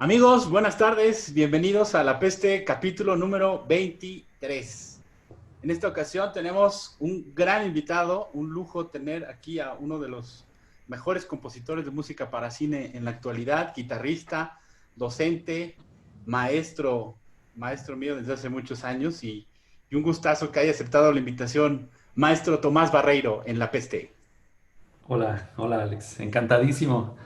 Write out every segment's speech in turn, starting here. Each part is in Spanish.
Amigos, buenas tardes, bienvenidos a La Peste, capítulo número 23. En esta ocasión tenemos un gran invitado, un lujo tener aquí a uno de los mejores compositores de música para cine en la actualidad, guitarrista, docente, maestro mío desde hace muchos años y un gustazo que haya aceptado la invitación, maestro Tomás Barreiro en La Peste. Hola, hola Alex, encantadísimo.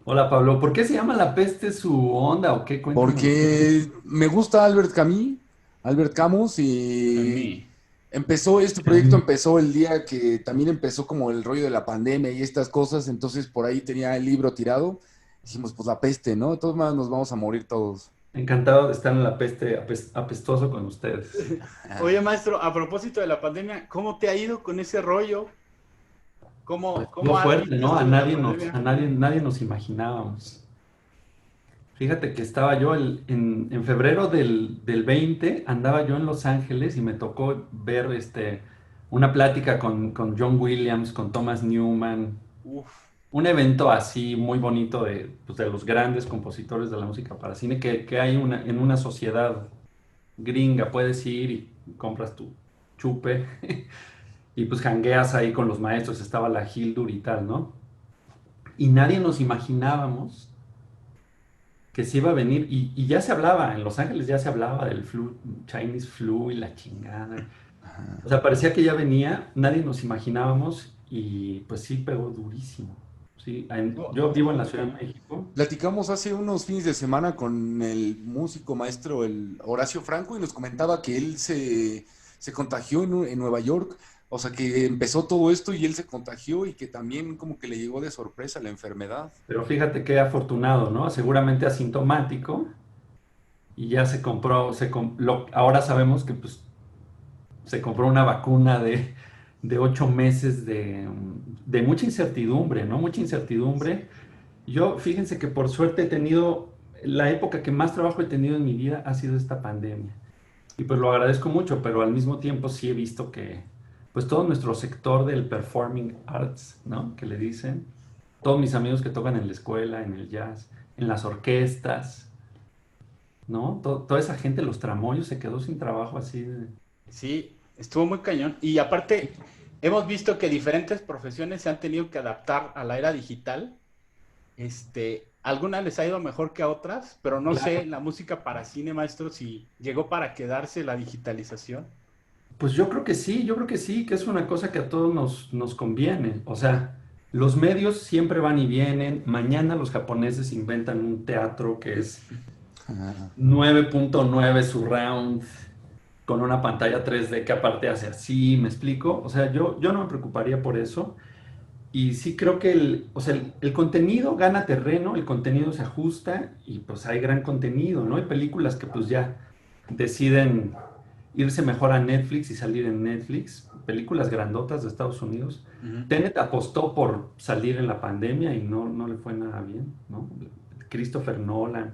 Hola Pablo, ¿por qué se llama La Peste su onda o qué? Cuéntamelo. Porque me gusta Albert Camus, A y mí. este proyecto Em, empezó el día que también empezó como el rollo de la pandemia y estas cosas, entonces por ahí tenía el libro tirado, dijimos pues la peste, ¿no? De todos modos nos vamos a morir todos. Encantado de estar en La Peste apestoso con ustedes. Oye, maestro, a propósito de la pandemia, ¿cómo te ha ido con ese rollo? Pues ¿Cómo estuvo has fuerte, visto ¿no? esto de la pandemia? Nadie nos imaginábamos. Fíjate que estaba yo en febrero del 20, andaba yo en Los Ángeles y me tocó ver una plática con John Williams, con Thomas Newman. Uf, Un evento así muy bonito pues, de los grandes compositores de la música para cine que hay en una sociedad gringa. Puedes ir y compras tu chupe y pues jangueas ahí con los maestros. Estaba la Hildur y tal, ¿no? Y nadie nos imaginábamos que se iba a venir. Y ya se hablaba, en Los Ángeles ya se hablaba del flu, Chinese flu y la chingada. O sea, parecía que ya venía, nadie nos imaginábamos y pues sí pegó durísimo. Sí, no, yo vivo en estuvo la muy Ciudad de cañón. México. Platicamos hace unos fines de semana con el músico maestro, el Horacio Franco, y nos comentaba que se contagió en Nueva York, o sea, que empezó todo esto y él se contagió y que también como que le llegó de sorpresa la enfermedad. Pero fíjate qué afortunado, ¿no? Seguramente asintomático y ya se compró, ahora sabemos que pues se compró una vacuna de 8 meses de mucha incertidumbre, ¿no? Mucha incertidumbre. Yo, fíjense que por suerte he tenido, la época que más trabajo he tenido en mi vida ha sido esta pandemia. Y pues lo agradezco mucho, pero al mismo tiempo sí he visto que, pues todo nuestro sector del performing arts, ¿no? Que le dicen, todos mis amigos que tocan en la escuela, en el jazz, en las orquestas, ¿no? Toda esa gente, los tramoyos, se quedó sin trabajo así de... Sí, estuvo muy cañón. Y aparte, hemos visto que diferentes profesiones se han tenido que adaptar a la era digital. Algunas les ha ido mejor que a otras, pero no sé, Claro. la música para cine, maestro, si llegó para quedarse la digitalización. Pues yo creo que sí, que es una cosa que a todos nos conviene. O sea, los medios siempre van y vienen. Mañana los japoneses inventan un teatro que es 9.9 surround con una pantalla 3D que aparte hace así, ¿me explico? O sea, yo no me preocuparía por eso. Y sí creo que o sea, el contenido gana terreno, el contenido se ajusta y pues hay gran contenido, ¿no? Hay películas que pues ya deciden irse mejor a Netflix y salir en Netflix, películas grandotas de Estados Unidos. Ujú. Tenet apostó por salir en la pandemia y no le fue nada bien, ¿no? Christopher Nolan.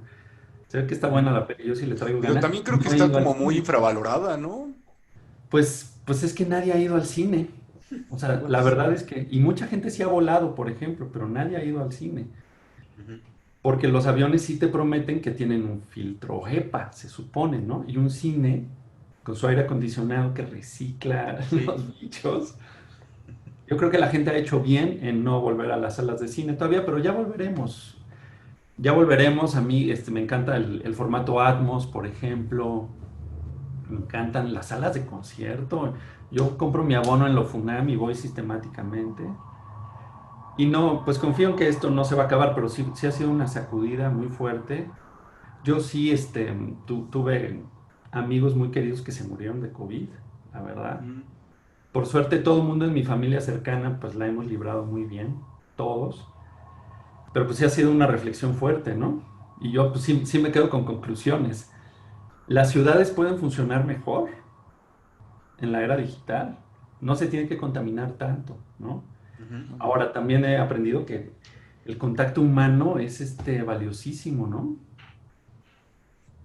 Se ve que está buena Mm. la peli, yo sí le traigo Pero ganas. también creo que No he está ido al como muy cine. infravalorada, ¿no? Pues es que nadie ha ido al cine. O sea, Bueno, la sí. verdad es que, y mucha gente sí ha volado, por ejemplo, pero nadie ha ido al cine. Ujú. Porque los aviones sí te prometen que tienen un filtro HEPA, se supone, ¿no? Y un cine con su aire acondicionado que recicla Sí. los bichos. Yo creo que la gente ha hecho bien en no volver a las salas de cine todavía, pero ya volveremos. Ya volveremos. A mí me encanta el formato Atmos, por ejemplo. Me encantan las salas de concierto. Yo compro mi abono en Lofunam y voy sistemáticamente. Y no, pues confío en que esto no se va a acabar, pero sí ha sido una sacudida muy fuerte. Yo sí, tuve amigos muy queridos que se murieron de COVID, la verdad. Mm. Por suerte, todo el mundo en mi familia cercana, pues la hemos librado muy bien, todos. Pero pues sí ha sido una reflexión fuerte, ¿no? Y yo pues sí me quedo con conclusiones. Las ciudades pueden funcionar mejor en la era digital. No se tiene que contaminar tanto, ¿no? Ujú. Ahora también he aprendido que el contacto humano es valiosísimo, ¿no?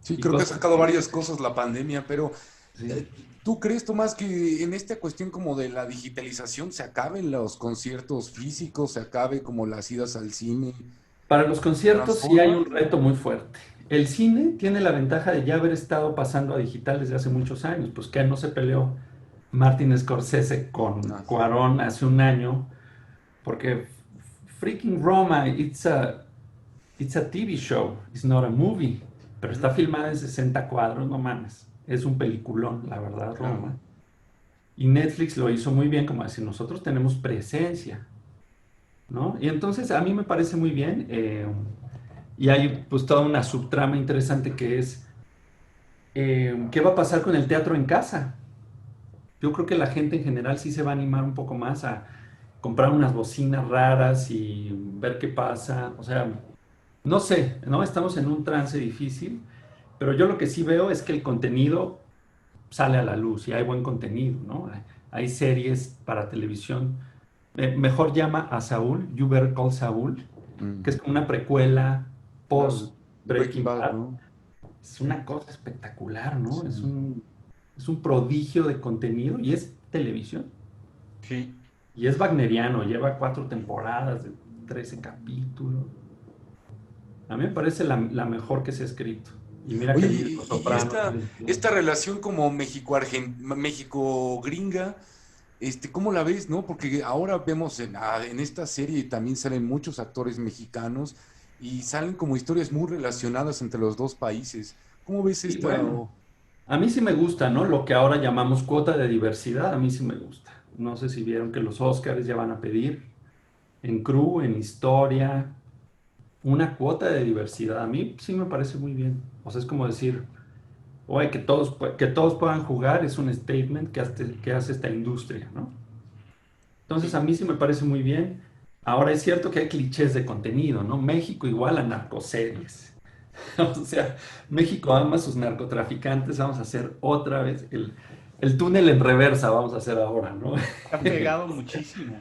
Sí, Y creo que ha cosas sacado que, varias cosas la pandemia, pero Sí. ¿Tú crees, Tomás, que en esta cuestión como de la digitalización se acaben los conciertos físicos, se acabe como las idas al cine? Para los ¿Se conciertos sí hay transforma? un reto muy fuerte. El cine tiene la ventaja de ya haber estado pasando a digital desde hace muchos años, pues que no se peleó Martin Scorsese con Ah, sí. Cuarón hace un año, porque freaking Roma, it's a TV show, it's not a movie, pero está Ujú, filmada en 60 cuadros, no mames, es un peliculón, la verdad, claro. Roma. Y Netflix lo hizo muy bien, como decir, nosotros tenemos presencia, ¿no? Y entonces a mí me parece muy bien. Y hay pues toda una subtrama interesante que es, ¿qué va a pasar con el teatro en casa? Yo creo que la gente en general sí se va a animar un poco más a comprar unas bocinas raras y ver qué pasa. O sea, no sé, ¿no? Estamos en un trance difícil, pero yo lo que sí veo es que el contenido sale a la luz y hay buen contenido, ¿no? Hay series para televisión. Mejor llama a Saúl, You Better Call Saúl, que es Mm, como una precuela claro, post Breaking Breaking Bad, Bad. ¿no? Es una cosa espectacular, ¿no? Sí. Es un prodigio de contenido y es televisión. Sí. Y es wagneriano, lleva 4 temporadas de 13 capítulos. A mí me parece la mejor que se ha escrito. Y mira que Oye, vi Los y Sopranos. esta relación como México-gringa, ¿cómo la ves, no? Porque ahora vemos en esta serie también salen muchos actores mexicanos y salen como historias muy relacionadas entre los dos países. ¿Cómo ves Y esta? bueno, a mí sí me gusta, ¿no? Lo que ahora llamamos cuota de diversidad, a mí sí me gusta. No sé si vieron que los Óscares ya van a pedir en crew, en historia, una cuota de diversidad. A mí sí me parece muy bien. O sea, es como decir, oye, que todos puedan jugar es un statement que hace esta industria, ¿no? Entonces, Sí. a mí sí me parece muy bien. Ahora es cierto que hay clichés de contenido, ¿no? México igual a narcoseries. O sea, México ama a sus narcotraficantes. Vamos a hacer otra vez el túnel en reversa, vamos a hacer ahora, ¿no? Se ha pegado muchísimo.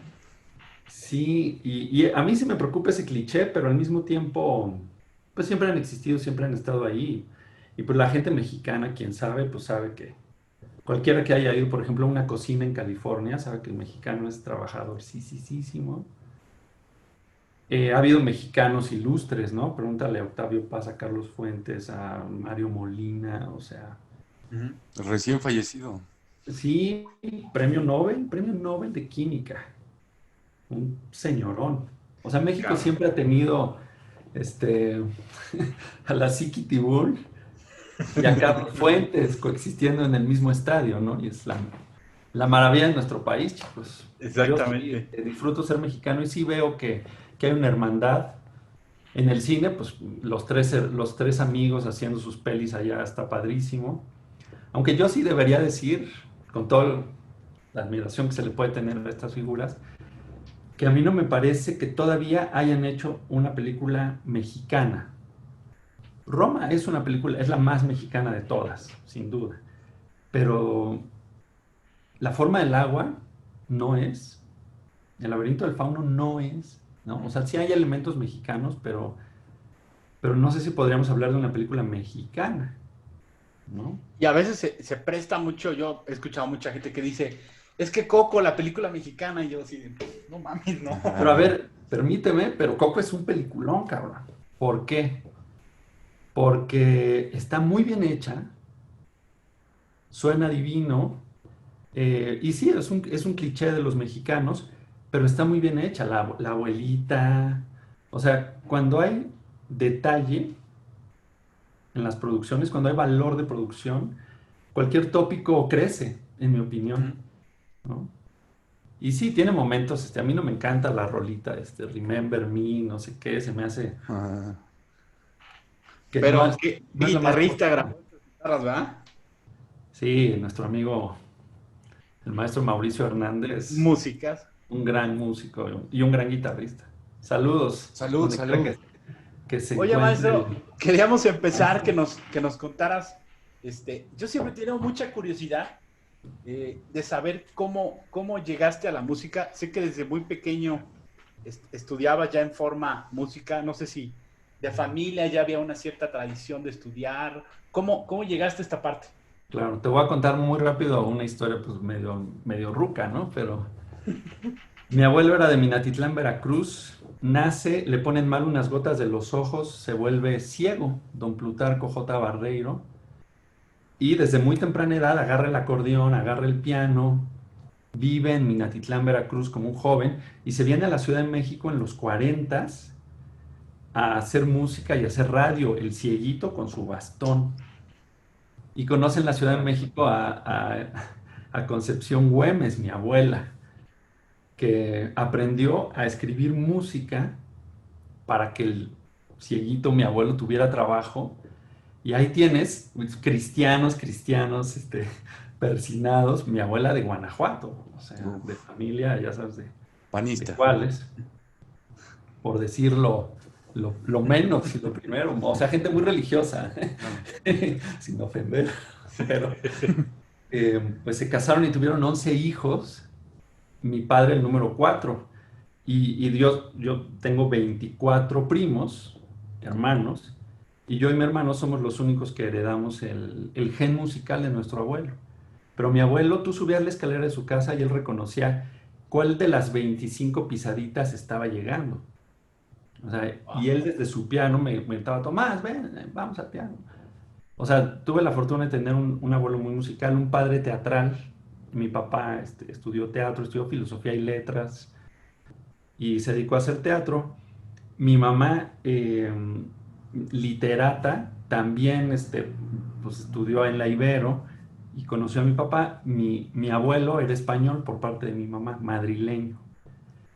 Sí, y a mí sí me preocupa ese cliché, pero al mismo tiempo, pues siempre han existido, siempre han estado ahí. Y pues la gente mexicana, quien sabe, pues sabe que cualquiera que haya ido, por ejemplo, a una cocina en California, sabe que el mexicano es trabajador, sí, sí, sí, sí, ¿no? Ha habido mexicanos ilustres, ¿no? Pregúntale a Octavio Paz, a Carlos Fuentes, a Mario Molina, o sea, Ujú. Recién fallecido. sí, premio Nobel de Química, un señorón. O sea, México Claro. siempre ha tenido este, a la Tibul y a Carlos Fuentes coexistiendo en el mismo estadio, ¿no? Y es la maravilla de nuestro país, chicos. Yo sí Exactamente. disfruto ser mexicano y sí veo que hay una hermandad. En el cine, pues los tres amigos haciendo sus pelis allá está padrísimo. Aunque yo sí debería decir, con toda la admiración que se le puede tener a estas figuras, que a mí no me parece que todavía hayan hecho una película mexicana. Roma es una película, es la más mexicana de todas, sin duda. Pero La forma del agua no es, El laberinto del fauno no es, ¿no? O sea, sí hay elementos mexicanos, pero no sé si podríamos hablar de una película mexicana, ¿no? Y a veces se presta mucho, yo he escuchado mucha gente que dice, es que Coco, la película mexicana, y yo así, no mames, no. Pero a Ajá. ver, permíteme, pero Coco es un peliculón, cabrón. ¿Por qué? Porque está muy bien hecha, suena divino, y sí, es un cliché de los mexicanos, pero está muy bien hecha, la abuelita. O sea, cuando hay detalle en las producciones, cuando hay valor de producción, cualquier tópico crece, en mi opinión, Ujú. ¿no? Y sí, tiene momentos, a mí no me encanta la rolita, Remember Me, no sé qué, se me hace Ajá. que Pero qué no es la más guitarrista profunda. grabó esas guitarras, ¿verdad? Sí, nuestro amigo, el maestro Mauricio Hernández, Músicas. un gran músico y un gran guitarrista. Saludos, Salud, donde quiera salud. que se Oye, encuentre maestro, el queríamos empezar maestro. que nos contaras, yo siempre he tenido mucha curiosidad de saber cómo llegaste a la música. Sé que desde muy pequeño estudiabas ya en forma música, no sé si de familia ya había una cierta tradición de estudiar. ¿Cómo llegaste a esta parte? Claro, te voy a contar muy rápido una historia pues medio ruca, ¿no? Pero mi abuelo era de Minatitlán, Veracruz, nace, le ponen mal unas gotas de los ojos, se vuelve ciego, don Plutarco J. Barreiro, y desde muy temprana edad agarra el acordeón, agarra el piano, vive en Minatitlán, Veracruz como un joven, y se viene a la Ciudad de México en los 40 a hacer música y a hacer radio, el cieguito con su bastón. Y conoce en la Ciudad de México a Concepción Güemes, mi abuela, que aprendió a escribir música para que el cieguito, mi abuelo, tuviera trabajo. Y ahí tienes pues, cristianos, persinados, mi abuela de Guanajuato, o sea, de familia, ya sabes, de Panista. cuáles, por decirlo lo menos y lo primero, o sea, gente muy religiosa, sin ofender, pero pues se casaron y tuvieron 11 hijos, mi padre el número 4, yo tengo 24 primos, hermanos, y yo y mi hermano somos los únicos que heredamos el gen musical de nuestro abuelo. Pero mi abuelo, tú subías la escalera de su casa y él reconocía cuál de las 25 pisaditas estaba llegando. O sea, y él desde su piano me estaba, Tomás, ven, vamos al piano. O sea, tuve la fortuna de tener un abuelo muy musical, un padre teatral. Mi papá estudió teatro, estudió filosofía y letras y se dedicó a hacer teatro. Mi mamá, literata, también pues, estudió en la Ibero y conoció a mi papá. Mi abuelo era español por parte de mi mamá, madrileño.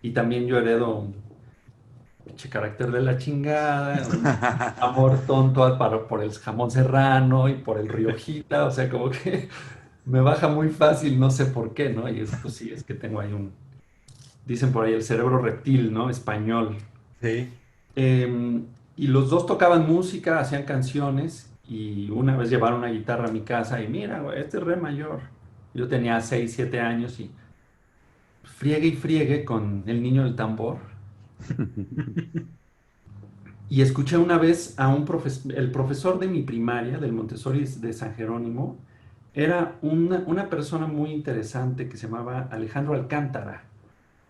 Y también yo heredo un pinche carácter de la chingada, un amor tonto por el jamón serrano y por el riojita, o sea, como que me baja muy fácil, no sé por qué, ¿no? Y esto sí, es que tengo ahí dicen por ahí, el cerebro reptil, ¿no? Español. Sí. Y los dos tocaban música, hacían canciones y una vez llevaron una guitarra a mi casa y mira, güey, este es re mayor. Yo tenía 6 7 años y friegue y friegue con el niño del tambor. Y escuché una vez a el profesor de mi primaria, del Montessori de San Jerónimo, era una persona muy interesante que se llamaba Alejandro Alcántara,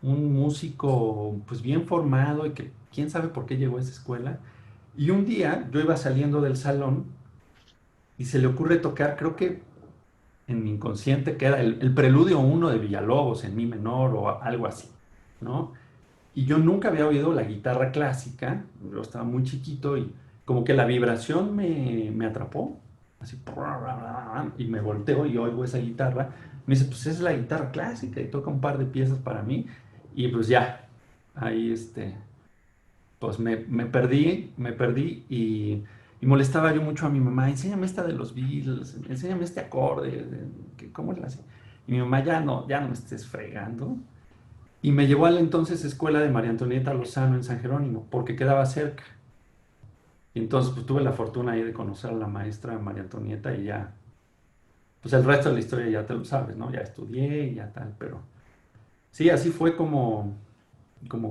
un músico pues bien formado y que quién sabe por qué llegó a esa escuela. Y un día yo iba saliendo del salón y se le ocurre tocar, creo que en mi inconsciente, que era el Preludio 1 de Villalobos en mi menor o algo así, ¿no? Y yo nunca había oído la guitarra clásica, yo estaba muy chiquito y como que la vibración me atrapó, así, y me volteo y oigo esa guitarra. Me dice, pues es la guitarra clásica y toca un par de piezas para mí. Y pues ya, ahí pues me perdí y molestaba yo mucho a mi mamá, enséñame esta de los Beatles, enséñame este acorde, ¿cómo es así? Y mi mamá, ya no me estés fregando. Y me llevó a la entonces escuela de María Antonieta Lozano en San Jerónimo, porque quedaba cerca. Y entonces pues tuve la fortuna ahí de conocer a la maestra María Antonieta y ya, pues el resto de la historia ya te lo sabes, ¿no? Ya estudié y ya tal, pero sí, así fue como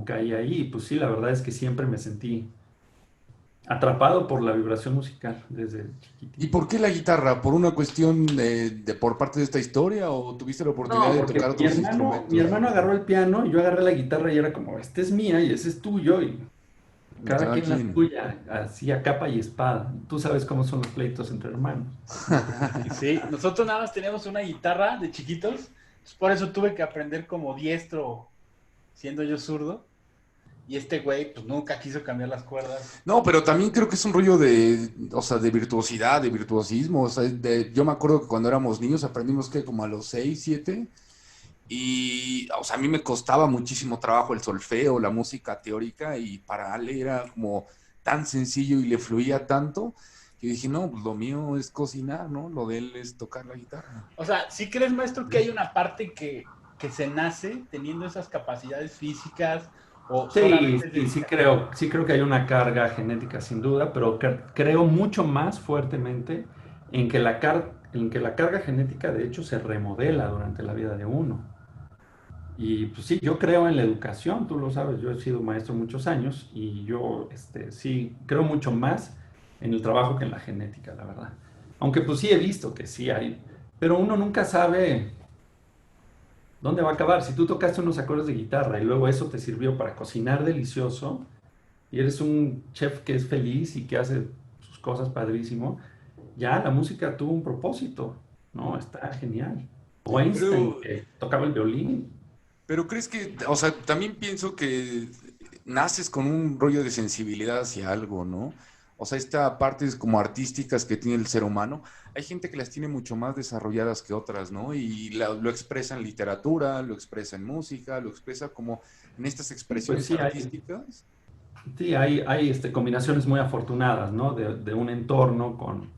caí ahí. Y pues sí, la verdad es que siempre me sentí atrapado por la vibración musical desde ¿Y chiquitito. por qué la guitarra? ¿Por una cuestión de por parte de esta historia o tuviste la oportunidad No, de porque tocar mi otros hermano, mi instrumentos? hermano agarró el piano y yo agarré la guitarra y era como, esta es mía y ese es tuyo y cada Cada quien la quien. suya, así a capa y espada. Tú sabes cómo son los pleitos entre hermanos. Sí, nosotros nada más teníamos una guitarra de chiquitos, pues por eso tuve que aprender como diestro, siendo yo zurdo. Y este güey, pues nunca quiso cambiar las cuerdas. No, pero también creo que es un rollo o sea, de virtuosidad, de virtuosismo. O sea, yo me acuerdo que cuando éramos niños aprendimos que como a los 6 7 y, o sea, a mí me costaba muchísimo trabajo el solfeo, la música teórica y para Ale era como tan sencillo y le fluía tanto que dije, no, pues lo mío es cocinar, ¿no? Lo de él es tocar la guitarra. O sea, ¿sí crees, maestro, que hay una parte que se nace teniendo esas capacidades físicas o Sí, solamente es sí, dedicación? sí creo que hay una carga genética sin duda, pero creo mucho más fuertemente en que la carga genética de hecho se remodela durante la vida de uno. Y pues sí, yo creo en la educación, tú lo sabes, yo he sido maestro muchos años y yo sí creo mucho más en el trabajo que en la genética, la verdad. Aunque pues sí he visto que sí hay, pero uno nunca sabe dónde va a acabar. Si tú tocaste unos acordes de guitarra y luego eso te sirvió para cocinar delicioso y eres un chef que es feliz y que hace sus cosas padrísimo, ya la música tuvo un propósito, ¿no? Está genial. O Einstein, Pero, que tocaba el violín. pero crees que, o sea, también pienso que naces con un rollo de sensibilidad hacia algo, ¿no? O sea, esta partes como artísticas que tiene el ser humano, hay gente que las tiene mucho más desarrolladas que otras, ¿no? Y lo expresa en literatura, lo expresa en música, lo expresa como en estas Sí, pues expresiones sí, hay, artísticas. sí, hay combinaciones muy afortunadas, ¿no? De un entorno con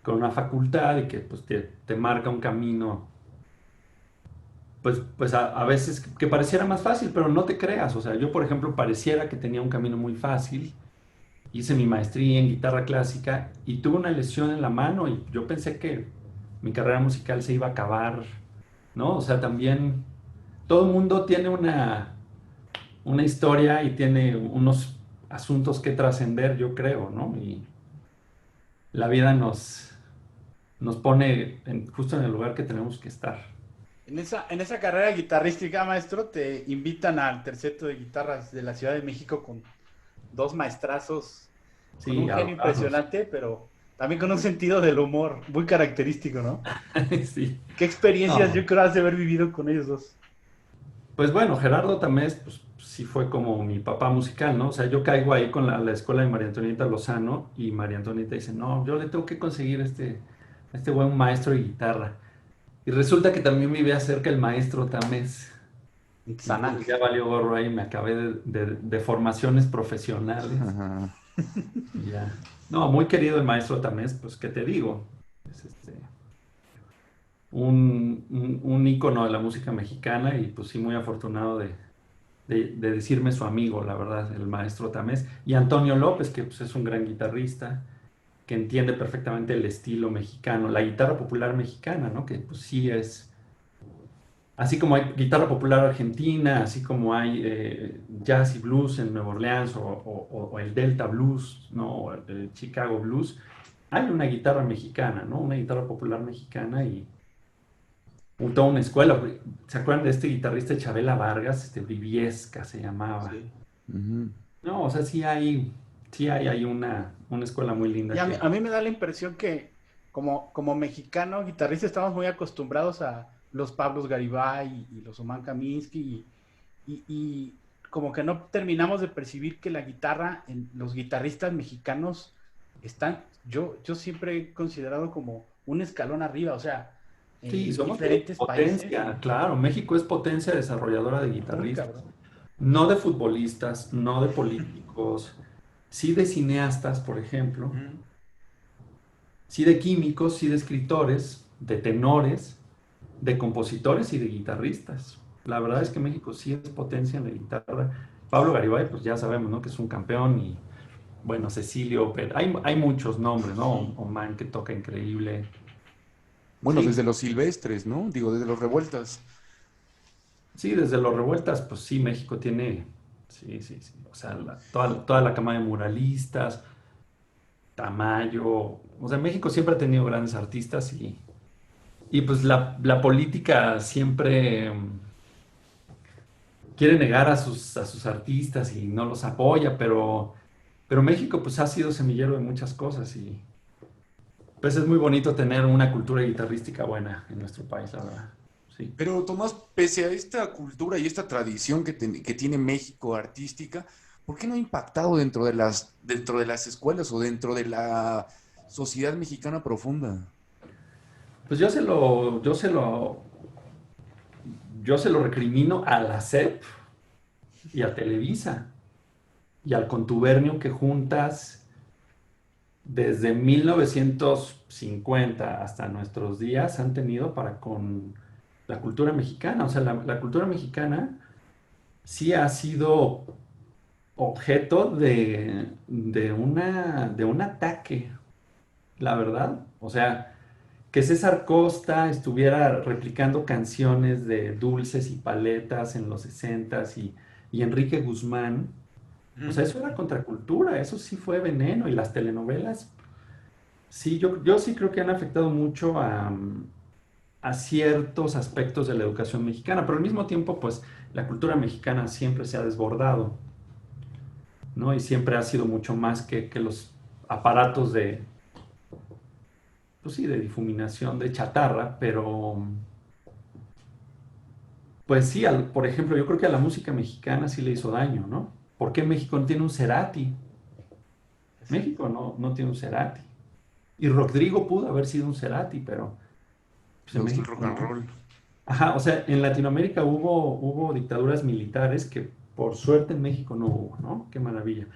una facultad y que pues, te marca un camino, pues a veces que pareciera más fácil, pero no te creas. O sea, yo, por ejemplo, pareciera que tenía un camino muy fácil. Hice mi maestría en guitarra clásica y tuve una lesión en la mano y yo pensé que mi carrera musical se iba a acabar, ¿no? O sea, también todo el mundo tiene una historia y tiene unos asuntos que trascender, yo creo, ¿no? Y la vida nos pone justo en el lugar que tenemos que estar. En esa carrera guitarrística, maestro, te invitan al terceto de guitarras de la Ciudad de México con dos maestrazos, con Sí, un genio adorados. impresionante, pero también con un sentido del humor muy característico, ¿no? Sí. ¿Qué experiencias yo No, creo has de haber vivido con ellos dos? pues bueno, Gerardo Tamés, pues sí fue como mi papá musical, ¿no? O sea, yo caigo ahí con la escuela de María Antonieta Lozano y María Antonieta dice, no, yo le tengo que conseguir este buen maestro de guitarra. Y resulta que también vivía cerca el maestro Tamés. En Y San entonces ya Ángel. valió gorro ahí, me acabé de formaciones profesionales Ajá. y ya. No, muy querido el maestro Tamés, pues, ¿qué te digo? Es un ícono de la música mexicana y pues sí, muy afortunado de decirme su amigo, la verdad, el maestro Tamés. Y Antonio López, que pues, es un gran guitarrista, que entiende perfectamente el estilo mexicano, la guitarra popular mexicana, ¿no? Que pues sí es, así como hay guitarra popular argentina, así como hay jazz y blues en Nueva Orleans o el Delta Blues, ¿no? O el Chicago Blues, hay una guitarra mexicana, ¿no? Una guitarra popular mexicana y toda una escuela. ¿Se acuerdan de este guitarrista Chabela Vargas? Briviesca se llamaba. Sí. Ujú. No, o sea, sí hay una escuela muy linda Y a mí, que... a mí me da la impresión que como mexicano guitarrista estamos muy acostumbrados a los Pablos Garibay y los Oman Kaminsky y como que no terminamos de percibir que la guitarra en los guitarristas mexicanos están, yo siempre he considerado como un escalón arriba, o sea, Sí, en somos diferentes países, potencia, claro. México es potencia desarrolladora de muy guitarristas. cabrón. No de futbolistas, no de políticos, sí de cineastas, por ejemplo, Ujú. sí de químicos, sí de escritores, de tenores, de compositores y de guitarristas. La verdad es que México sí es potencia en la guitarra. Pablo Garibay, pues ya sabemos, ¿no? Que es un campeón y, bueno, Cecilio, pero hay muchos nombres, ¿no? Oman que toca increíble. Bueno, Sí, desde los silvestres, ¿no? Digo, desde los revueltas. sí, desde los revueltas, pues sí, México tiene, sí, sí, sí. O sea, toda la cama de muralistas, Tamayo. O sea, México siempre ha tenido grandes artistas y pues la política siempre quiere negar a sus artistas y no los apoya, pero México pues ha sido semillero de muchas cosas y pues es muy bonito tener una cultura guitarrística buena en nuestro país, la verdad. Sí. Pero Tomás, pese a esta cultura y esta tradición que tiene México artística, ¿por qué no ha impactado dentro de las escuelas o dentro de la sociedad mexicana profunda? Pues yo se lo recrimino a la SEP y a Televisa y al contubernio que juntas desde 1950 hasta nuestros días han tenido para con la cultura mexicana. O sea, la cultura mexicana sí ha sido objeto de un ataque, la verdad. O sea, que César Costa estuviera replicando canciones de Dulces y Paletas en los 60s y Enrique Guzmán, o Ujú. sea, eso era contracultura, eso sí fue veneno y las telenovelas, Sí, yo sí creo que han afectado mucho a ciertos aspectos de la educación mexicana, pero al mismo tiempo, pues la cultura mexicana siempre se ha desbordado, ¿no? Y siempre ha sido mucho más que los aparatos de, pues sí, de difuminación de chatarra, pero pues sí, por ejemplo, yo creo que a la música mexicana sí le hizo daño, ¿no? ¿Por qué México no tiene un Cerati? Exacto. México no tiene un Cerati. Y Rodrigo pudo haber sido un Cerati, pero pues Me en gusta el México rock and no. roll. Ajá, o sea, en Latinoamérica hubo dictaduras militares que por suerte en México no hubo, ¿no? Qué maravilla.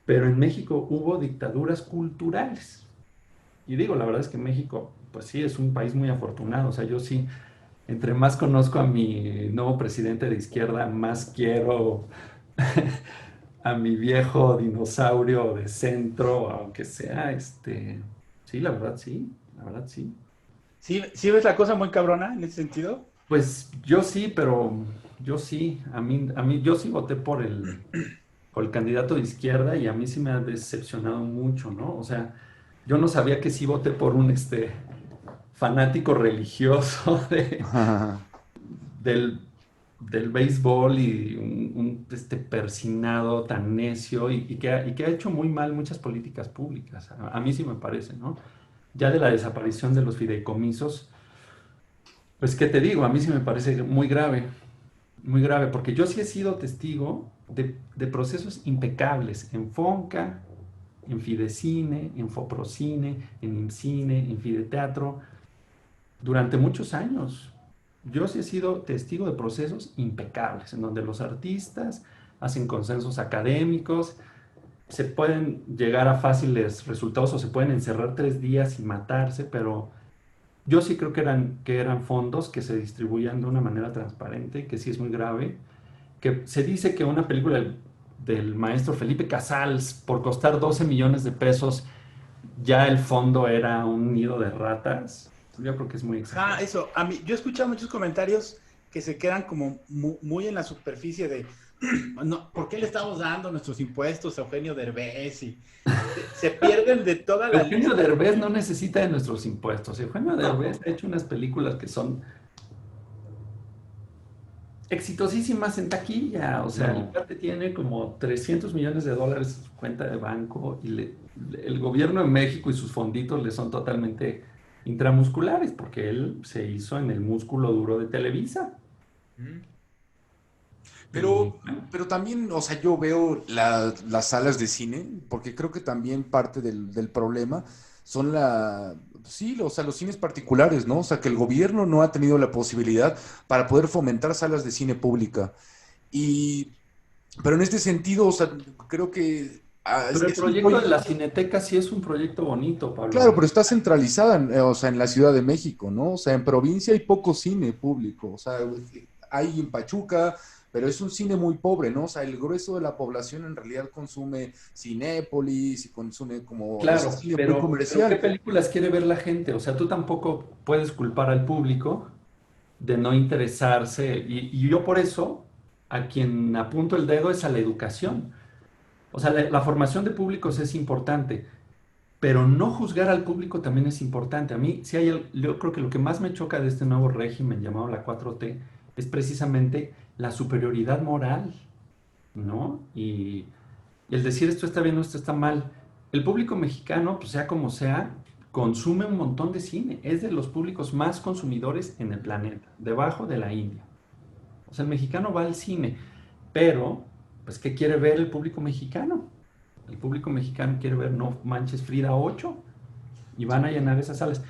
Pero en México hubo dictaduras culturales. Y digo, la verdad es que México, pues sí, es un país muy afortunado. O sea, yo sí, entre más conozco a mi nuevo presidente de izquierda, más quiero a mi viejo dinosaurio de centro, aunque sea, sí, la verdad sí. ¿Sí, sí ves la cosa muy cabrona en ese sentido? Pues yo sí, pero yo sí, yo sí voté por el candidato de izquierda y a mí sí me ha decepcionado mucho, ¿no? O sea, yo no sabía que sí voté por un fanático religioso del, del béisbol y un persinado tan necio y que ha hecho muy mal muchas políticas públicas. A mí sí me parece, ¿no? Ya de la desaparición de los fideicomisos, pues, ¿qué te digo? A mí sí me parece muy grave, porque yo sí he sido testigo de procesos impecables en Fonca, en Fidecine, en Foprocine, en IMCINE, en Fideteatro, durante muchos años. Yo sí he sido testigo de procesos impecables, en donde los artistas hacen consensos académicos, se pueden llegar a fáciles resultados o se pueden encerrar 3 días y matarse, pero yo sí creo que eran fondos que se distribuían de una manera transparente, que sí es muy grave, que se dice que una película del maestro Felipe Casals, por costar 12 millones de pesos, ya el fondo era un nido de ratas. Yo creo que es muy Ah, exagerado. eso. A mí, yo he escuchado muchos comentarios que se quedan como muy, en la superficie de, no, ¿por qué le estamos dando nuestros impuestos a Eugenio Derbez? Y se pierden de toda la Eugenio lista. Derbez no necesita de nuestros impuestos. Eugenio Derbez ha hecho unas películas que son exitosísimas en taquilla. O sea, el No. cuate tiene como 300 millones de dólares en su cuenta de banco y el gobierno de México y sus fonditos le son totalmente intramusculares porque él se hizo en el músculo duro de Televisa. Mm. Y Pero, bueno, pero también, o sea, yo veo las salas de cine, porque creo que también parte del problema son sí, o sea, los cines particulares, ¿no? O sea, que el gobierno no ha tenido la posibilidad para poder fomentar salas de cine pública. Y, pero en este sentido, o sea, creo que pero el es un proyecto de proyecto, la Cineteca sí es un proyecto bonito, claro, Pablo. pero está centralizada, o sea, en la Ciudad de México, ¿no? O sea, en provincia hay poco cine público, o sea, hay en Pachuca, pero es un cine muy pobre, ¿no? O sea, el grueso de la población en realidad consume Cinépolis y consume como ese Claro, cine muy pero ¿qué comercial. películas quiere ver la gente? O sea, tú tampoco puedes culpar al público de no interesarse. Y yo por eso, a quien apunto el dedo es a la educación. O sea, la formación de públicos es importante, pero no juzgar al público también es importante. A mí, si hay, yo creo que lo que más me choca de este nuevo régimen llamado la 4T es precisamente la superioridad moral, ¿no? Y el decir esto está bien o esto está mal. El público mexicano, pues sea como sea, consume un montón de cine. Es de los públicos más consumidores en el planeta, debajo de la India. O sea, el mexicano va al cine, pero, pues, ¿qué quiere ver el público mexicano? El público mexicano quiere ver No Manches Frida 8 y van a llenar esas salas.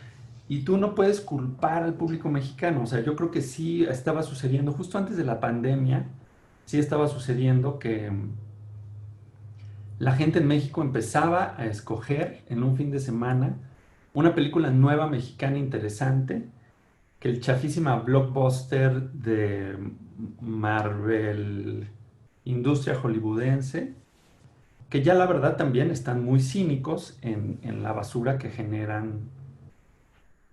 Y tú no puedes culpar al público mexicano. O sea, yo creo que sí estaba sucediendo, justo antes de la pandemia, sí estaba sucediendo que la gente en México empezaba a escoger en un fin de semana una película nueva mexicana interesante que el chafísima blockbuster de Marvel Industria Hollywoodense, que ya la verdad también están muy cínicos en la basura que generan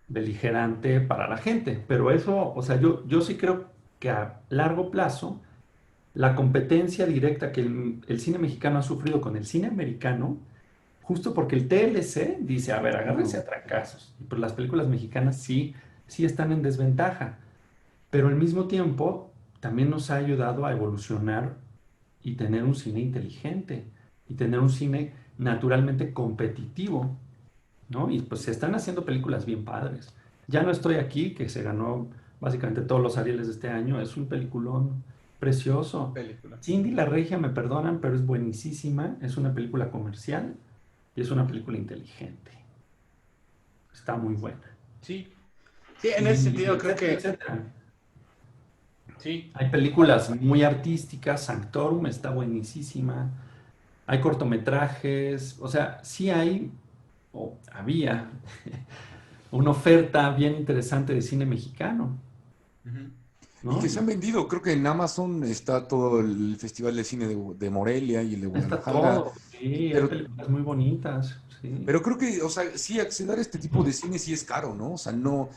beligerante para la gente. Pero eso, o sea, yo sí creo que a largo plazo la competencia directa que el cine mexicano ha sufrido con el cine americano justo porque el TLC dice, a ver, agárrense a trancazos. Y pues las películas mexicanas sí, sí están en desventaja, pero al mismo tiempo también nos ha ayudado a evolucionar y tener un cine inteligente y tener un cine naturalmente competitivo, ¿no? Y pues se están haciendo películas bien padres. Ya no estoy aquí, que se ganó básicamente todos los Arieles de este año, es un peliculón precioso. Película. Cindy la Regia, me perdonan, pero es buenísima, es una película comercial y es una película inteligente. Está muy buena. Sí, sí, en ese sentido creo Etcétera, que etcétera. sí. Hay películas muy artísticas, Sanctorum está buenísima, hay cortometrajes, o sea, sí hay, o había, una oferta bien interesante de cine mexicano, Ujú. Y que ¿no? se han vendido, creo que en Amazon está todo el Festival de Cine de Morelia y el de Está Guadalajara, todo, sí, hay pero, películas muy bonitas, sí. pero creo que, o sea, sí, acceder a este tipo de cine sí es caro, ¿no? O sea, no,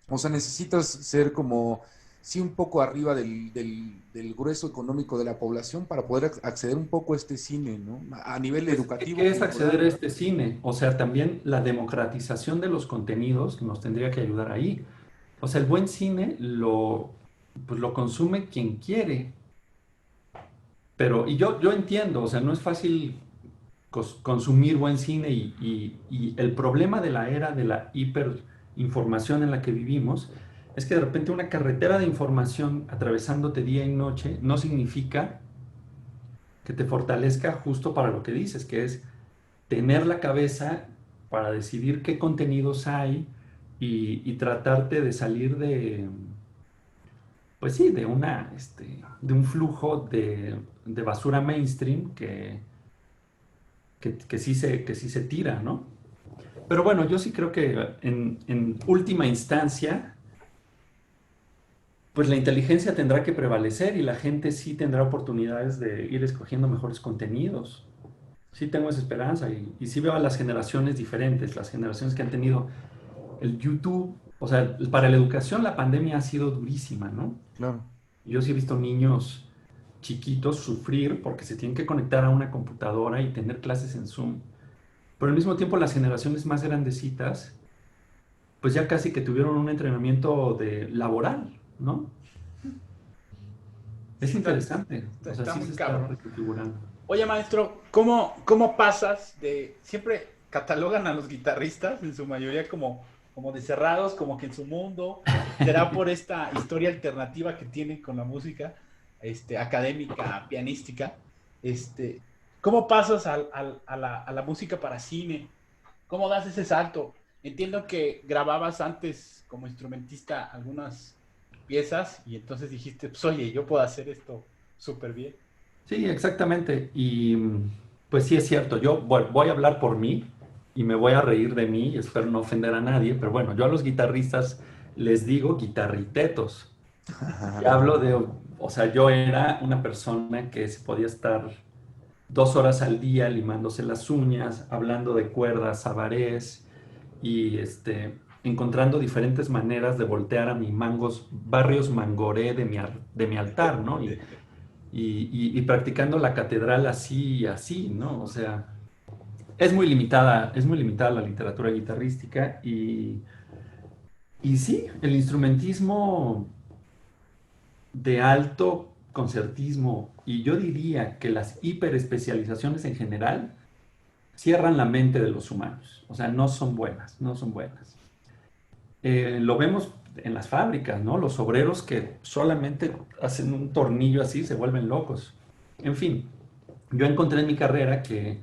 o sea, necesitas ser como, sí, un poco arriba del grueso económico de la población para poder acceder un poco a este cine, ¿no? A nivel Pues, educativo, ¿qué es acceder a cultural. este cine? O sea, también la democratización de los contenidos nos tendría que ayudar ahí. O sea, el buen cine pues lo consume quien quiere, pero, y yo entiendo, o sea, no es fácil consumir buen cine y el problema de la era de la hiperinformación en la que vivimos es que de repente una carretera de información atravesándote día y noche no significa que te fortalezca justo para lo que dices, que es tener la cabeza para decidir qué contenidos hay y tratarte de salir pues sí, de un flujo de basura mainstream que sí se tira, ¿no? Pero bueno, yo sí creo que en última instancia, pues la inteligencia tendrá que prevalecer y la gente sí tendrá oportunidades de ir escogiendo mejores contenidos. Sí tengo esa esperanza y sí veo a las generaciones diferentes, las generaciones que han tenido el YouTube, o sea, para la educación la pandemia ha sido durísima, ¿no? Claro. Yo sí he visto niños chiquitos sufrir porque se tienen que conectar a una computadora y tener clases en Zoom. Pero al mismo tiempo las generaciones más grandecitas, pues ya casi que tuvieron un entrenamiento de laboral, ¿no? Sí, Es interesante, o sea, está sí muy se está cabrón. reconfigurando. Oye, maestro, ¿cómo pasas de... Siempre catalogan a los guitarristas, en su mayoría como de cerrados, como que en su mundo, será por esta historia alternativa que tienen con la música, académica, pianística. Este, ¿Cómo pasas a la música para cine? ¿Cómo das ese salto? Entiendo que grababas antes como instrumentista algunas piezas y entonces dijiste, pues oye, yo puedo hacer esto súper bien. Sí, exactamente. Y pues sí es cierto, yo voy a hablar por mí y me voy a reír de mí y espero no ofender a nadie, pero bueno, yo a los guitarristas les digo guitarritetos. Y hablo de, o sea, yo era una persona que se podía estar 2 horas al día limándose las uñas, hablando de cuerdas, sabarés y encontrando diferentes maneras de voltear a mi barrios mangoré de mi altar, ¿no? Y practicando la catedral así y así, ¿no? O sea, es muy limitada la literatura guitarrística y sí, el instrumentismo de alto concertismo y yo diría que las hiperespecializaciones en general cierran la mente de los humanos, o sea, no son buenas, no son buenas. Lo vemos en las fábricas, ¿no? Los obreros que solamente hacen un tornillo así se vuelven locos. En fin, yo encontré en mi carrera que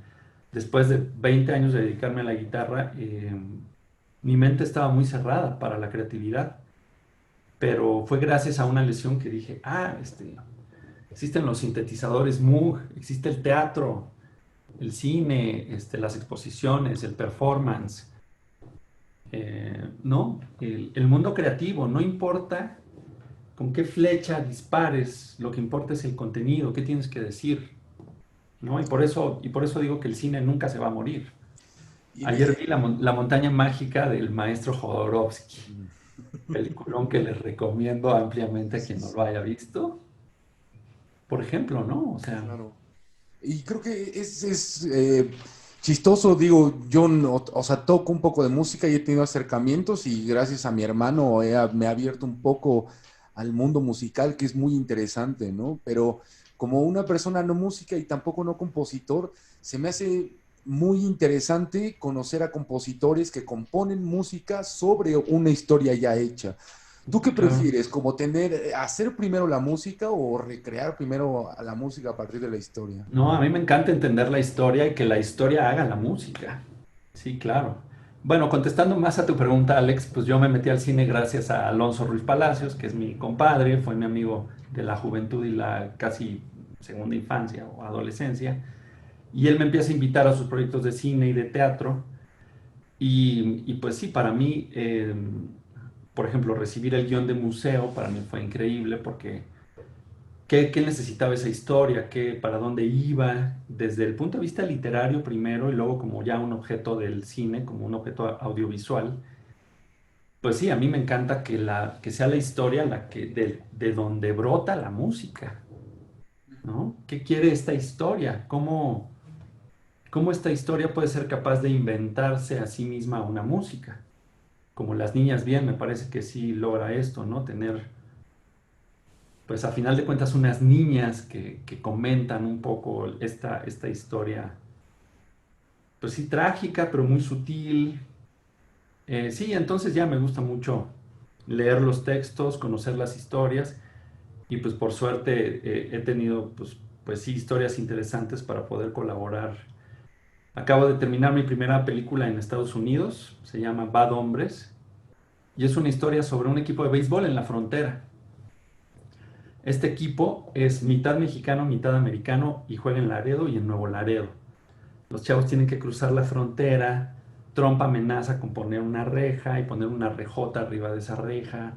después de 20 años de dedicarme a la guitarra, mi mente estaba muy cerrada para la creatividad, pero fue gracias a una lesión que dije, existen los sintetizadores Moog, existe el teatro, el cine, las exposiciones, el performance, ¿no? El mundo creativo, no importa con qué flecha dispares, lo que importa es el contenido, qué tienes que decir, ¿no? Y por eso digo que el cine nunca se va a morir. Y en Ayer ese- vi la montaña mágica del maestro Jodorowsky, peliculón que les recomiendo ampliamente a quien no lo haya visto. Por ejemplo, ¿no? O sea, Claro. Y creo que chistoso, digo, yo no, o sea, toco un poco de música y he tenido acercamientos y gracias a mi hermano me ha abierto un poco al mundo musical, que es muy interesante, ¿no? Pero como una persona no música y tampoco no compositor, se me hace muy interesante conocer a compositores que componen música sobre una historia ya hecha. ¿Tú qué Claro. prefieres? ¿Como hacer primero la música o recrear primero a la música a partir de la historia? No, a mí me encanta entender la historia y que la historia haga la música. Sí, claro. Bueno, contestando más a tu pregunta, Alex, pues yo me metí al cine gracias a Alonso Ruiz Palacios, que es mi compadre, fue mi amigo de la juventud y la casi segunda infancia o adolescencia. Y él me empieza a invitar a sus proyectos de cine y de teatro. Y pues sí, para mí, por ejemplo, recibir el guión de museo para mí fue increíble porque qué necesitaba esa historia, para dónde iba, desde el punto de vista literario primero y luego como ya un objeto del cine, como un objeto audiovisual. Pues sí, a mí me encanta que sea la historia de donde brota la música, ¿no? ¿Qué quiere esta historia? ¿Cómo esta historia puede ser capaz de inventarse a sí misma una música? Como Las Niñas Bien, me parece que sí logra esto, ¿no? Tener, pues a final de cuentas, unas niñas que comentan un poco esta historia, pues sí, trágica, pero muy sutil. Sí, entonces ya me gusta mucho leer los textos, conocer las historias y pues por suerte he tenido, pues sí, historias interesantes para poder colaborar. Acabo de terminar mi primera película en Estados Unidos, se llama Bad Hombres, y es una historia sobre un equipo de béisbol en la frontera. Este equipo es mitad mexicano, mitad americano y juega en Laredo y en Nuevo Laredo. Los chavos tienen que cruzar la frontera, Trump amenaza con poner una reja y poner una rejota arriba de esa reja.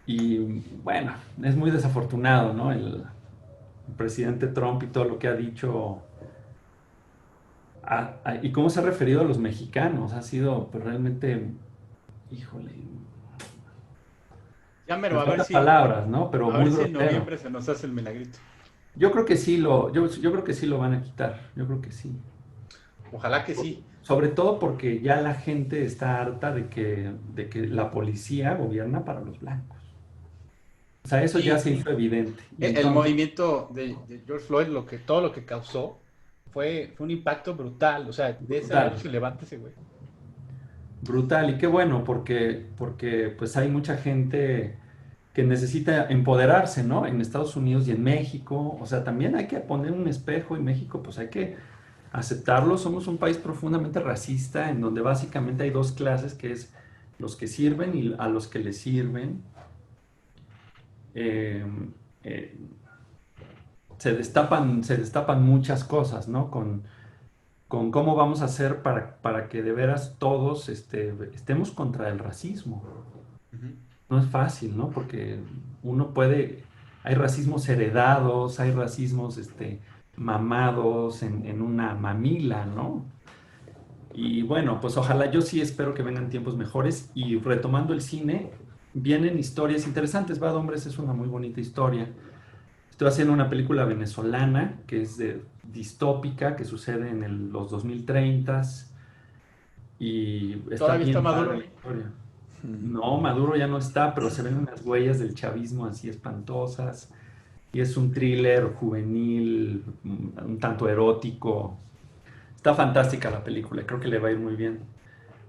Y bueno, es muy desafortunado, ¿no? El presidente Trump y todo lo que ha dicho y cómo se ha referido a los mexicanos ha sido pues, realmente, híjole, Ya mero, me faltan palabras, ¿no? Pero a muy ver si en grosero. noviembre se nos hace el milagrito. Yo creo que sí yo creo que sí lo van a quitar, yo creo que sí. Ojalá que sí. Sobre todo porque ya la gente está harta de que la policía gobierna para los blancos. O sea, eso ya Sí, se hizo evidente. Y el entonces, movimiento de George Floyd, todo lo que causó, fue un impacto brutal. O sea, de esa brutal, noche levanta ese güey. brutal. Y qué bueno, porque pues hay mucha gente que necesita empoderarse, ¿no? En Estados Unidos y en México. O sea, también hay que poner un espejo en México, pues hay que aceptarlo. Somos un país profundamente racista, en donde básicamente hay dos clases, que es los que sirven y a los que les sirven. Eh, eh, se destapan muchas cosas, ¿no? Con cómo vamos a hacer para que de veras todos estemos contra el racismo. Ujú. No es fácil, ¿no? Porque hay racismos heredados, hay racismos mamados en una mamila, ¿no? Y bueno, pues ojalá, yo sí espero que vengan tiempos mejores y retomando el cine, vienen historias interesantes. Bad Hombres es una muy bonita historia. Estoy haciendo una película venezolana que es distópica, que sucede en los 2030 y está Todavía está bien padre Maduro. la historia. No, Maduro ya no está, pero se ven unas huellas del chavismo así espantosas. Y es un thriller juvenil, un tanto erótico. Está fantástica la película, creo que le va a ir muy bien.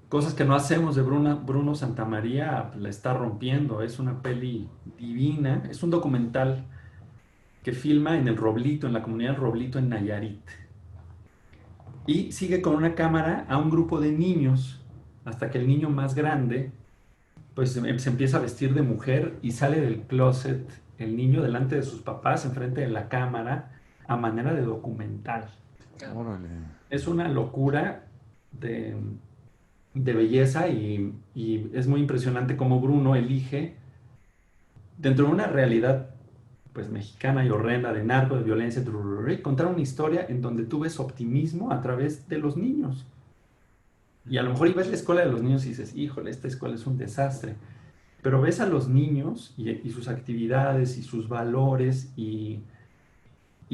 Cosas que no hacemos de Bruno Santamaría, la está rompiendo. Es una peli divina, es un documental que filma en el Roblito, en la comunidad Roblito en Nayarit. Y sigue con una cámara a un grupo de niños, hasta que el niño más grande pues se empieza a vestir de mujer y sale del closet el niño delante de sus papás, enfrente de la cámara, a manera de documental. Órale. Es una locura de, de belleza y es muy impresionante cómo Bruno elige, dentro de una realidad pues mexicana y horrenda de narco, de violencia, contar una historia en donde tú ves optimismo a través de los niños. Y a lo mejor ves la escuela de los niños y dices, híjole, esta escuela es un desastre. Pero ves a los niños y sus actividades y sus valores y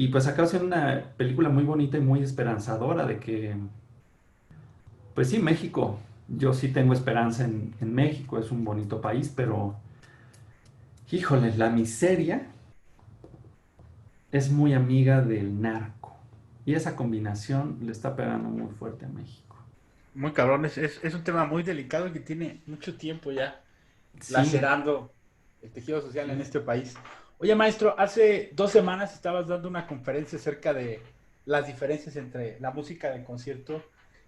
Y pues acaba siendo una película muy bonita y muy esperanzadora de que, pues sí, México, yo sí tengo esperanza en México, es un bonito país, pero, híjole, la miseria es muy amiga del narco. Y esa combinación le está pegando muy fuerte a México. Muy cabrón, es un tema muy delicado que tiene mucho tiempo ya Sí, lacerando el tejido social en este país. Oye, maestro, hace 2 semanas estabas dando una conferencia acerca de las diferencias entre la música de concierto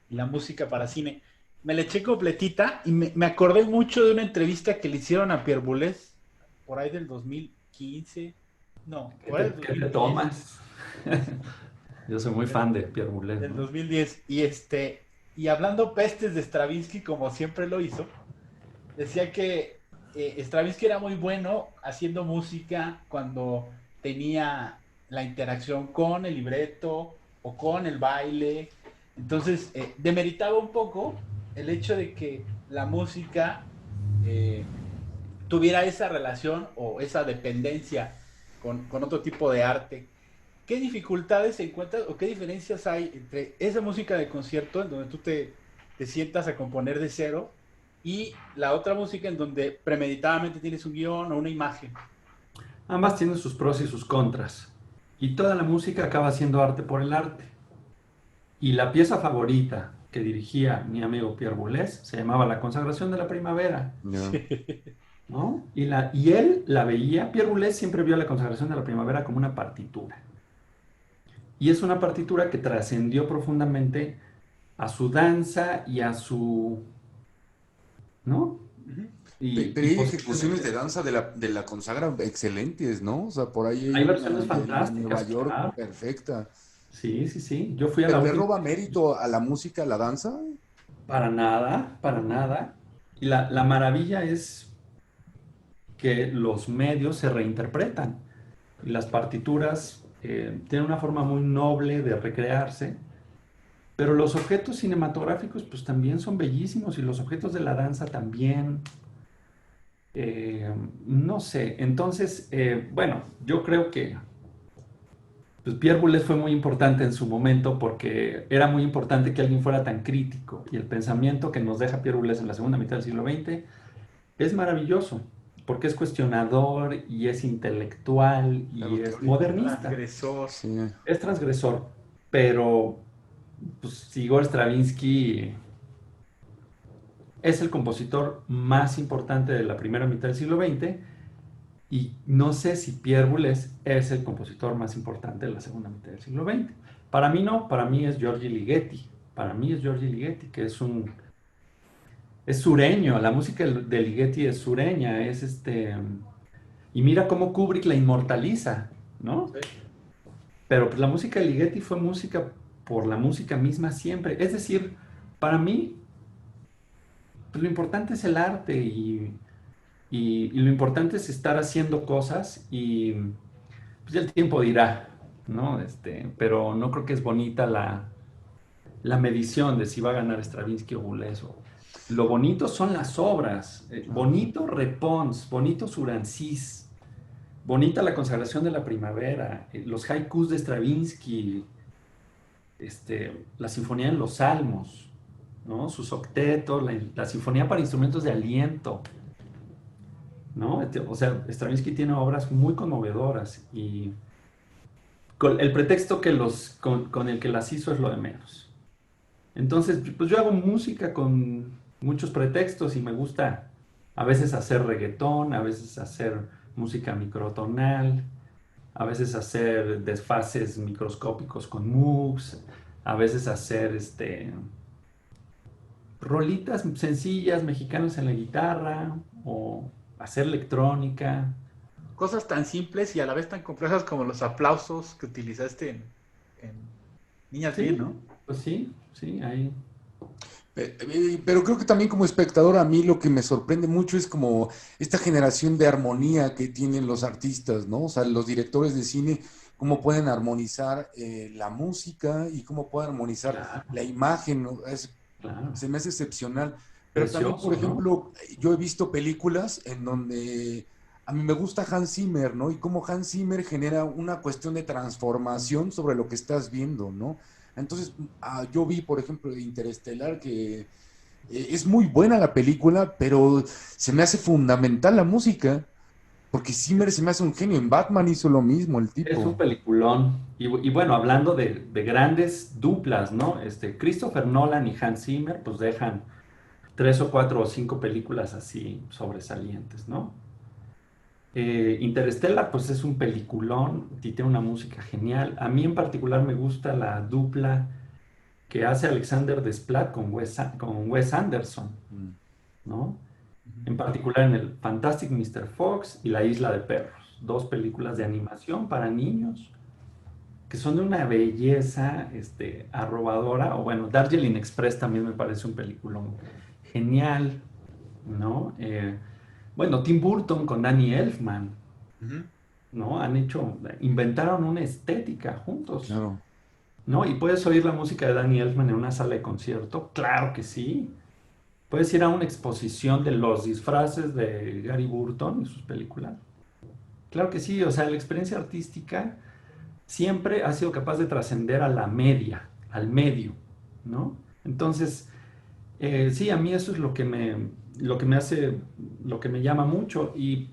y la música para cine. Me la eché completita y me acordé mucho de una entrevista que le hicieron a Pierre Boulez por ahí del 2015. No, ¿qué por ahí te, del qué te 2010. tomas? Yo soy muy fan de Pierre Boulez, Del ¿no? 2010. Y hablando pestes de Stravinsky como siempre lo hizo, decía que Stravinsky era muy bueno haciendo música cuando tenía la interacción con el libreto o con el baile. Entonces, demeritaba un poco el hecho de que la música eh, tuviera esa relación o esa dependencia con otro tipo de arte. ¿Qué dificultades se encuentran o qué diferencias hay entre esa música de concierto en donde tú te sientas a componer de cero y la otra música en donde premeditadamente tienes un guión o una imagen? Ambas tienen sus pros y sus contras. Y toda la música acaba siendo arte por el arte. Y la pieza favorita que dirigía mi amigo Pierre Boulez se llamaba La consagración de la primavera, Ya. ¿no? Y él la veía, Pierre Boulez siempre vio la consagración de la primavera como una partitura. Y es una partitura que trascendió profundamente a su danza y a su, ¿no? Pero Y hay ejecuciones posiblemente de danza de la consagra excelentes, ¿no? O sea, por ahí hay hay una versiones de Nueva fantásticas, York claro. perfecta. Sí, sí, sí. Yo fui a la Pero ¿le última. roba mérito a la música, a la danza? Para nada, para nada. Y la maravilla es que los medios se reinterpretan y las partituras tienen una forma muy noble de recrearse, pero los objetos cinematográficos pues también son bellísimos y los objetos de la danza también. No sé, entonces, bueno, yo creo que pues Pierre Boulez fue muy importante en su momento porque era muy importante que alguien fuera tan crítico y el pensamiento que nos deja Pierre Boulez en la segunda mitad del siglo XX es maravilloso porque es cuestionador y es intelectual y Claro, es teórico. modernista, Transgresor. Sí. es transgresor, pero pues, Igor Stravinsky es el compositor más importante de la primera mitad del siglo XX y no sé si Pierre Boulez es el compositor más importante de la segunda mitad del siglo XX. Para mí no, para mí es Giorgi Ligeti. Para mí es Giorgi Ligeti, que es sureño, la música de Ligeti es sureña, es y mira cómo Kubrick la inmortaliza, ¿no? Sí. Pero pues la música de Ligeti fue música por la música misma siempre. Es decir, para mí, pues lo importante es el arte y lo importante es estar haciendo cosas y pues ya el tiempo dirá, ¿no? Pero no creo que es bonita la medición de si va a ganar Stravinsky o Boulez. Lo bonito son las obras. Bonito Repons, bonito Surancis, bonita la consagración de la primavera, los haikus de Stravinsky, la sinfonía en los salmos, ¿no? Sus octetos, la sinfonía para instrumentos de aliento, ¿no? O sea, Stravinsky tiene obras muy conmovedoras y el pretexto con el que las hizo es lo de menos. Entonces, pues yo hago música con muchos pretextos y me gusta a veces hacer reggaetón, a veces hacer música microtonal, a veces hacer desfases microscópicos con Moogs, a veces hacer rolitas sencillas mexicanas en la guitarra o hacer electrónica. Cosas tan simples y a la vez tan complejas como los aplausos que utilizaste en Niñas Bien, Sí, ¿no? pues sí, sí, ahí. Pero creo que también como espectador a mí lo que me sorprende mucho es como esta generación de armonía que tienen los artistas, ¿no? O sea, los directores de cine, cómo pueden armonizar la música y cómo pueden armonizar Claro, la imagen, ¿no? claro. Se me hace excepcional. Pero también, por Precioso, ¿no? ejemplo, yo he visto películas en donde a mí me gusta Hans Zimmer, ¿no? Y cómo Hans Zimmer genera una cuestión de transformación sobre lo que estás viendo, ¿no? Entonces, yo vi, por ejemplo, Interestelar, que es muy buena la película, pero se me hace fundamental la música, porque Zimmer se me hace un genio. En Batman hizo lo mismo, el Es un tipo. peliculón. Y bueno, hablando de grandes duplas, ¿no? Christopher Nolan y Hans Zimmer, pues dejan 3 o 4 o 5 películas así sobresalientes, ¿no? Interstellar, pues es un peliculón y tiene una música genial. A mí en particular me gusta la dupla que hace Alexander Desplat con Wes Anderson, Mm. ¿no? Ujú. En particular en el Fantastic Mr. Fox y La Isla de Perros, 2 películas de animación para niños que son de una belleza arrobadora. O bueno, Darjeeling Express también me parece un peliculón genial, ¿no? Bueno, Tim Burton con Danny Elfman, Ujú. ¿no? Inventaron una estética juntos, Claro. ¿no? Y puedes oír la música de Danny Elfman en una sala de concierto, claro que sí. Puedes ir a una exposición de los disfraces de Gary Burton y sus películas. Claro que sí, o sea, la experiencia artística siempre ha sido capaz de trascender a la media, al medio, ¿no? Entonces, sí, a mí eso es lo que me hace, lo que me llama mucho. Y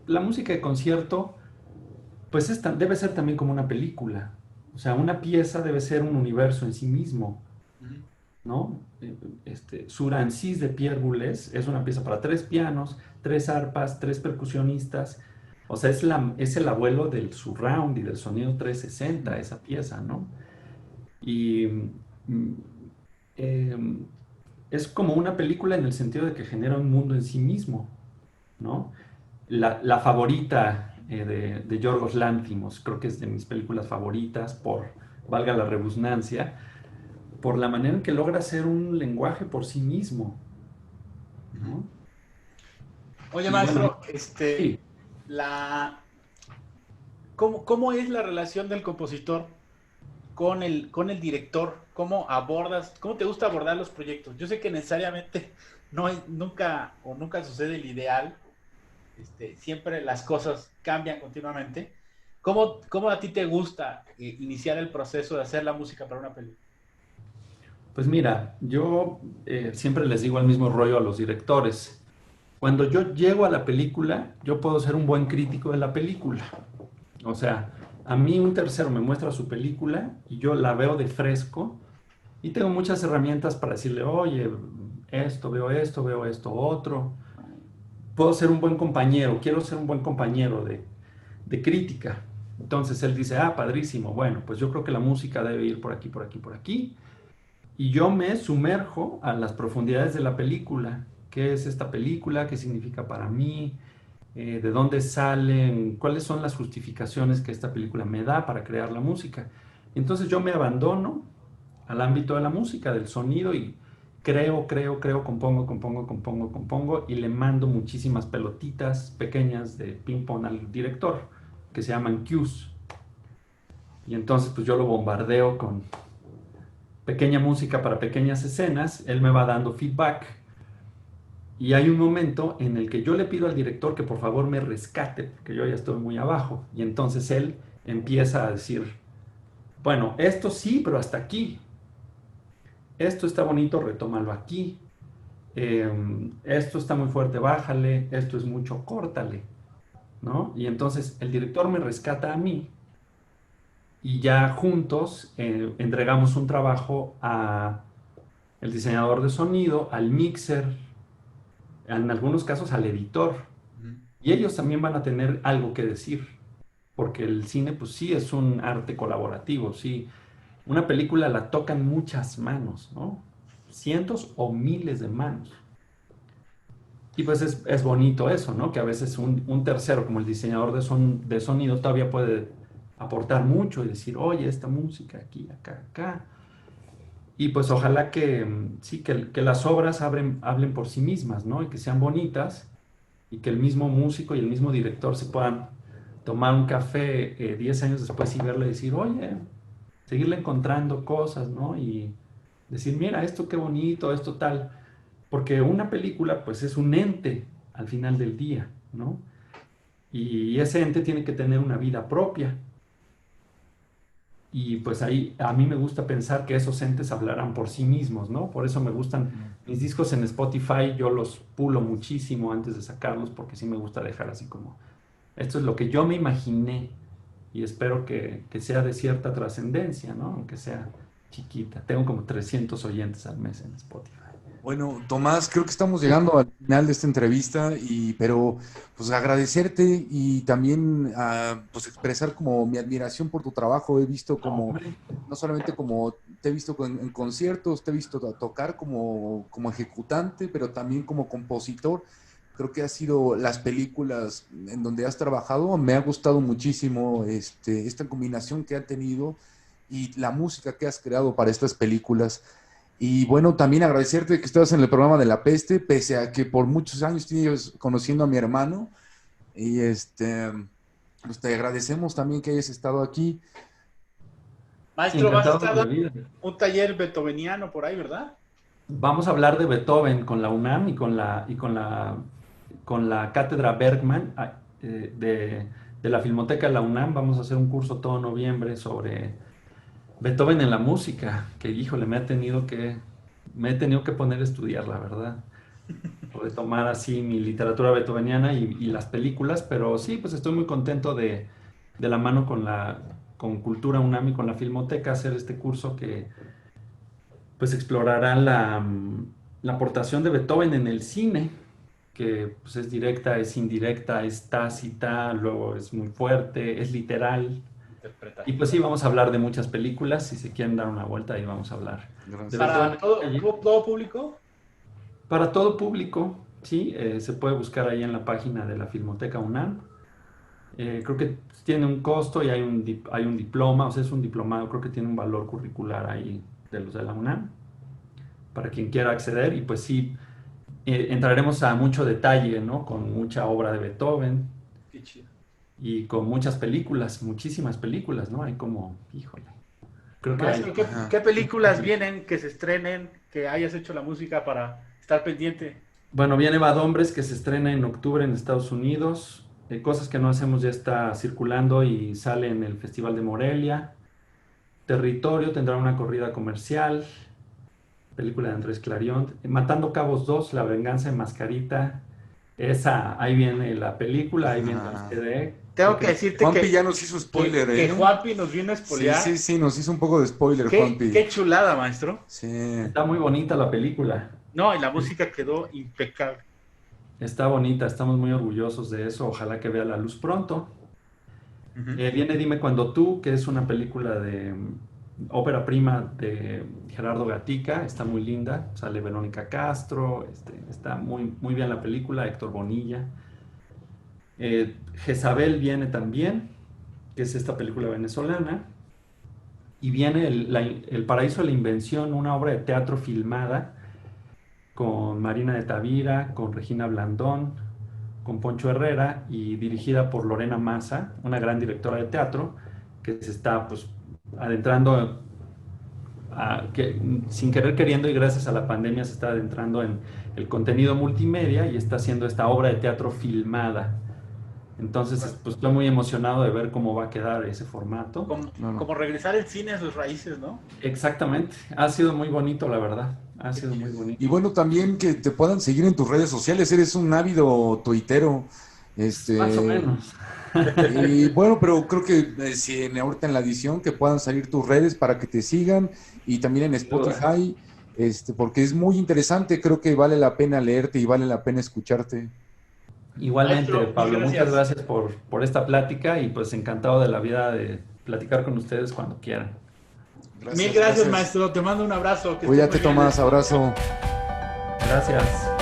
la música de concierto, pues debe ser también como una película. O sea, una pieza debe ser un universo en sí mismo, Ujú. ¿no? Surancis de Pierre Boulez es una pieza para 3 pianos, 3 arpas, 3 percusionistas. O sea, es el abuelo del surround y del sonido 360 esa pieza, ¿no? Y mm, eh, es como una película en el sentido de que genera un mundo en sí mismo, ¿no? La favorita de Yorgos Lanthimos, creo que es de mis películas favoritas, valga la redundancia, por la manera en que logra hacer un lenguaje por sí mismo, Ujú. ¿no? Oye, Y bueno, maestro, sí, la, ¿cómo es la relación del compositor con el director? ¿Cómo te gusta abordar los proyectos? Yo sé que necesariamente no hay, nunca sucede el ideal, siempre las cosas cambian continuamente. ¿Cómo a ti te gusta iniciar el proceso de hacer la música para una película? pues mira, yo siempre les digo el mismo rollo a los directores. Cuando yo llego a la película, yo puedo ser un buen crítico de la película. O sea, a mí un tercero me muestra su película y yo la veo de fresco y tengo muchas herramientas para decirle, oye, esto, veo esto, otro. Puedo ser un buen compañero, quiero ser un buen compañero de crítica. Entonces él dice, padrísimo, bueno, pues yo creo que la música debe ir por aquí, por aquí, por aquí. Y yo me sumerjo a las profundidades de la película. ¿Qué es esta película? ¿Qué significa para mí? ¿De dónde salen? ¿Cuáles son las justificaciones que esta película me da para crear la música? Entonces yo me abandono al ámbito de la música, del sonido y creo, compongo y le mando muchísimas pelotitas pequeñas de ping pong al director que se llaman cues. Y entonces pues yo lo bombardeo con pequeña música para pequeñas escenas, él me va dando feedback y hay un momento en el que yo le pido al director que por favor me rescate, porque yo ya estoy muy abajo, y entonces él empieza a decir, bueno, esto sí, pero hasta aquí, esto está bonito, retómalo aquí, esto está muy fuerte, bájale, esto es mucho, córtale, ¿no? Y entonces el director me rescata a mí y ya juntos entregamos un trabajo a el diseñador de sonido, al mixer, en algunos casos al editor. Ujú. Y ellos también van a tener algo que decir, porque el cine pues sí es un arte colaborativo, sí. Una película la tocan muchas manos, ¿no? Cientos o miles de manos. Y pues es bonito eso, ¿no? Que a veces un tercero como el diseñador de sonido todavía puede aportar mucho y decir, oye, esta música aquí, acá, acá. Y pues ojalá que sí, que las obras hablen por sí mismas, ¿no? Y que sean bonitas y que el mismo músico y el mismo director se puedan tomar un café 10 años después y verle y decir, oye, seguirle encontrando cosas, ¿no? Y decir, mira, esto qué bonito, esto tal. Porque una película pues es un ente al final del día, ¿no? Y ese ente tiene que tener una vida propia. Y pues ahí a mí me gusta pensar que esos entes hablarán por sí mismos, ¿no? Por eso me gustan mis discos en Spotify, yo los pulo muchísimo antes de sacarlos porque sí me gusta dejar así como, esto es lo que yo me imaginé y espero que sea de cierta trascendencia, ¿no? Aunque sea chiquita. Tengo como 300 oyentes al mes en Spotify. Bueno, Tomás, creo que estamos llegando al final de esta entrevista, pero pues agradecerte y también pues expresar como mi admiración por tu trabajo. He visto como, no solamente como te he visto en conciertos, te he visto tocar como ejecutante, pero también como compositor. Creo que ha sido las películas en donde has trabajado, me ha gustado muchísimo esta combinación que ha tenido y la música que has creado para estas películas. Y bueno, también agradecerte que estás en el programa de La Peste, pese a que por muchos años tienes conociendo a mi hermano. Y pues te agradecemos también que hayas estado aquí. Maestro, vas a Encantado estar de la dando vida. un taller beethoveniano por ahí, ¿verdad? Vamos a hablar de Beethoven con la UNAM y con la Cátedra Bergman de la Filmoteca de la UNAM. Vamos a hacer un curso todo noviembre sobre Beethoven en la música, que híjole, me he tenido que poner a estudiar, la verdad. Retomar así mi literatura beethoveniana y las películas, pero sí, pues estoy muy contento de la mano con Cultura UNAM y con la Filmoteca hacer este curso que pues explorará la aportación de Beethoven en el cine, que pues es directa, es indirecta, es tácita, luego es muy fuerte, es literal. Y pues sí, vamos a hablar de muchas películas, si se quieren dar una vuelta ahí vamos a hablar. Gracias. ¿Para todo público? Para todo público, sí, se puede buscar ahí en la página de la Filmoteca UNAM. Creo que tiene un costo y hay un diploma, o sea, es un diplomado, creo que tiene un valor curricular ahí de los de la UNAM, para quien quiera acceder. Y pues sí, entraremos a mucho detalle, ¿no? Con mucha obra de Beethoven. Qué chido. Y con muchas películas, muchísimas películas, ¿no? Hay como, híjole. Creo que Maestro, hay... ¿qué películas vienen, que se estrenen, que hayas hecho la música para estar pendiente? Bueno, viene Bad Hombres, que se estrena en octubre en Estados Unidos. Cosas que no hacemos ya está circulando y sale en el Festival de Morelia. Territorio tendrá una corrida comercial. Película de Andrés Clarion. Matando Cabos 2, La Venganza de Mascarita. Esa, ahí viene la película, ahí viene el CD. Tengo que decirte Juanpi ya nos hizo spoiler, que Juanpi nos vino a spoilear. Sí, nos hizo un poco de spoiler, Juanpi. Qué chulada, maestro. Sí. Está muy bonita la película. No, y la música quedó impecable. Está bonita, estamos muy orgullosos de eso. Ojalá que vea la luz pronto. Viene Dime Cuando Tú, que es una película de ópera prima de Gerardo Gatica. Está muy linda. Sale Verónica Castro. Está muy, muy bien la película. Héctor Bonilla. Jezabel viene también, que es esta película venezolana. Y viene El Paraíso de la Invención, una obra de teatro filmada con Marina de Tavira, con Regina Blandón, con Poncho Herrera y dirigida por Lorena Massa, una gran directora de teatro que se está pues adentrando, sin querer queriendo y gracias a la pandemia se está adentrando en el contenido multimedia y está haciendo esta obra de teatro filmada. Entonces, pues estoy muy emocionado de ver cómo va a quedar ese formato. Como regresar el cine a sus raíces, ¿no? Exactamente. Ha sido muy bonito, la verdad. Ha sido muy bonito. Y bueno, también que te puedan seguir en tus redes sociales. Eres un ávido tuitero. Más o menos. Y bueno, pero creo que si ahorita en la edición que puedan salir tus redes para que te sigan y también en Spotify, porque es muy interesante. Creo que vale la pena leerte y vale la pena escucharte. Igualmente, Maestro, Pablo, muchas gracias por esta plática y pues encantado de la vida de platicar con ustedes cuando quieran. Mil gracias, maestro. Te mando un abrazo. Cuídate, Tomás. Abrazo. Gracias.